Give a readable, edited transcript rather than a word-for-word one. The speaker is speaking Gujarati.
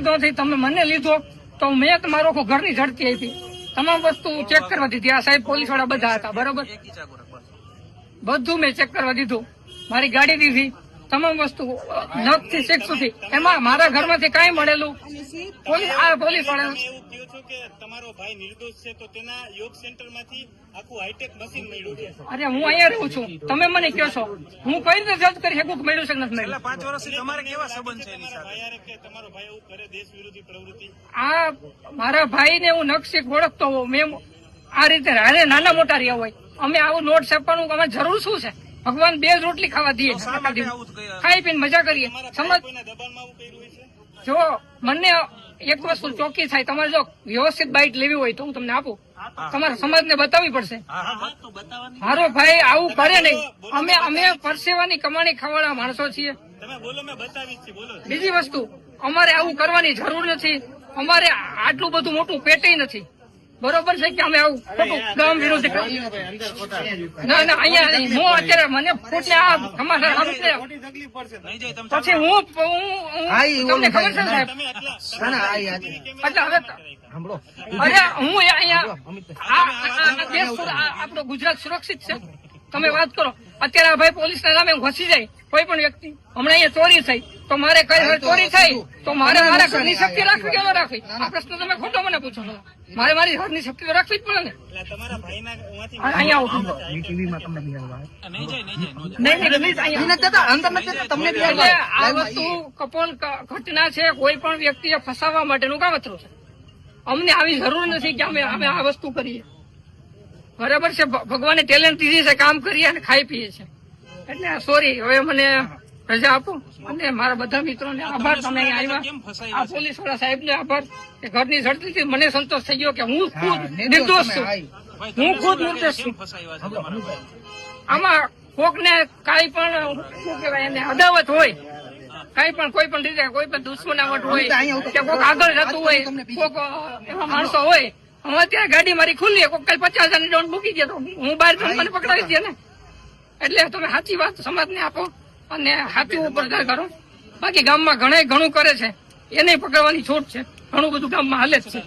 નિર્દોષથી તમે મને લીધો તો મેં તમારો ઘરની ઝડપી આપી, તમામ વસ્તુ ચેક કરવા દીધી. આ સાહેબ પોલીસ વાળા બધા હતા, બરોબર, બધું મેં ચેક કરવા દીધું. મારી ગાડી દીધી, તમામ વસ્તુ નખથી શેક સુધી. એમાં મારા ઘરમાંથી કઈ મળેલું પોલીસ વાળા તમારો ભાઈ નિર્દોષ છે તો તેના યોગ સેન્ટરમાંથી આખું હાઈટેક મશીન મળ્યું છે. અરે હું અહીંયા રહું છું, તમે મને કહો છો, હું કઈ રીતે જજ કરી શકું કે મળ્યું છે કે નથી મળ્યું? 5 વર્ષથી તમારે કેવા સંબંધ છે એની સાથે? કે તમારો ભાઈ એવું કરે દેશ વિરોધી પ્રવૃત્તિ? આ મારા ભાઈને હું નખશીક ઓળખતો હોઉં, મેં આ રીતે હારે નાના મોટા રહ્યા હોય, અમે આવું નોટ છાપવાનું અમારે જરૂર શું છે? ભગવાન 2 રોટલી ખાવા દઈએ, ખાઈ પીને મજા કરીએ. સમજ જો મને એક વસ્તુ ચોખ્ખી થાય, તમારે જો વ્યવસ્થિત બાઇટ લેવી હોય તો હું તમને આપું, તમારા સમાજને બતાવવી પડશે. મારો ભાઈ આવું કરે નહીં. અમે પરસેવાની કમાણી ખાવાના માણસો છીએ. બીજી વસ્તુ, અમારે આવું કરવાની જરૂર નથી. અમારે આટલું બધું મોટું પેટે નથી, બરોબર છે કે અમે આવું ખોટું ગામ વિરોધી ના અહીંયા હું અત્યારે મને ફૂટને આ સમાચાર આપું પછી હું તમને ખબર છે સાહેબ, એટલે હવે અરે હું અહીંયા આપણો ગુજરાત સુરક્ષિત છે. તમે વાત કરો, અત્યારે આ ભાઈ પોલીસના નામે ઘસી જાય કોઈ પણ વ્યક્તિ, હમણાં અહીંયા ચોરી થઈ તો મારે કઈ ચોરી થઈ તો મારે મારા ઘરની શક્તિ રાખવી કે ન રાખવી? આ પ્રશ્ન તમે ખોટો મને પૂછો છો. મારે મારી ઘરની શક્તિ તો રાખવી જ પડે ને. અહીંયા આ વસ્તુ કપોલ ઘટના છે, કોઈ પણ વ્યક્તિએ ફસાવવા માટેનું કાવતરું છે. અમને આવી જરૂર નથી કે અમે આ વસ્તુ કરીએ, બરાબર છે. ભગવાને ટેલેન્ટ દીધી છે, કામ કરીએ અને ખાઈ પીએ છે. એટલે સોરી, હવે મને રજા આપો અને મારા બધા મિત્રોને આભાર. તમે આવ્યા, આ પોલીસ વાળા સાહેબને આભાર કે ઘરની ઝડપથી મને સંતોષ થઈ ગયો કે હું ખુદ નિર્દોષ છું, હું ખુદ નિર્દોષ છું. આમાં કોકને કઈ પણ શું કહેવાય એને અદાવત હોય, કઈ પણ કોઈ પણ રીતે કોઈ પણ દુશ્મનાવટ હોય કે કોક આગળ જતું હોય, કોક એવા માણસો હોય. હું અત્યારે ગાડી મારી ખુલ્લી, કોક કાલ 50,000 ની દોડ મૂકી ગયો તો હું બહાર મને પકડાવી દે ને. એટલે તમે સાચી વાત સમાજને આપો અને સાચું પ્રચાર કરો. બાકી ગામમાં ઘણું કરે છે, એને પકડવાની છૂટ છે. ઘણું બધું ગામમાં હાલે જ છે.